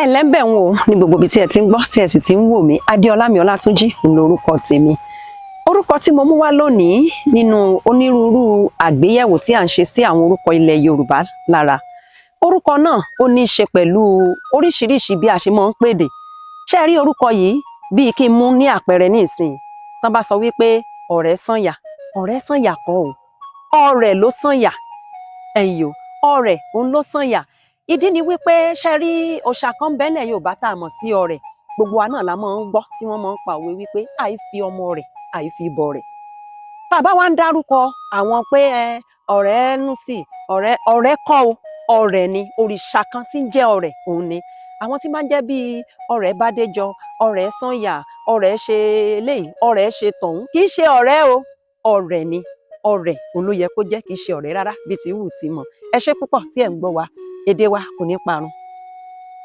ẹ ǹlẹ́ ń bẹ̀ ń wò ní gbogbo ibi tí ẹ ti ń gbọ́ tí ẹ sì ti ń wò mí. Adéọlá mi Ọlátúnjí lórúkọ tèmi. Orúkọ tí mo mú wá lónìí nínú onírúurú àgbéyẹ̀wò tí à ń ṣe sí àwọn orúkọ ilẹ̀ Yorùbá lára. Orúkọ náà ó ní í ṣe pẹ̀lú oríṣiríṣi bí a ṣe máa ń pèdè. Ṣé ẹ rí orúkọ yìí bíi kí n mú ní àpẹẹrẹ ní ìsìn. Tán bá sọ wípé ọ̀rẹ́ sànyà kọ́ o. Ọ̀rẹ́ ló sànyà. Ẹ̀yìn o, ọ̀rẹ́ òun ló sànyà. Ìdí ni wípé ṣe rí òòṣà kan bẹ́lẹ̀ Yorùbá tá a mọ̀ sí ọ̀rẹ́. Gbogbo wa náà la máa ń gbọ́ tí wọ́n máa ń pa òwe wípé àìfi ọmọ rẹ̀ àìfi bọ rẹ̀. Tá a bá wá ń dárúkọ àwọn pé ọ̀rẹ́ nú sí ọ̀rẹ́ kọ́ o, ọ̀rẹ́ ni òrìṣà kan tí ń jẹ́ ọ̀rẹ́ òun ni. Àwọn tí máa ń jẹ́ bíi ọ̀rẹ́ Bádéjọ, ọ̀rẹ́ Sànyà, ọ̀rẹ́ ṣe eléyìí, ọ̀rẹ́ ṣe tọ̀hún. Kì í ṣe ọ̀rẹ́ o, ọ̀rẹ́ ni. Ọ̀rẹ́ òun ló yẹ kó jẹ́, kì í ṣe ọ̀rẹ́ rárá bíi ti wù tí mọ̀. Ẹ ṣé púpọ̀ tí ẹ̀ ń gbọ́ wa. Èdè wa kò ní parun.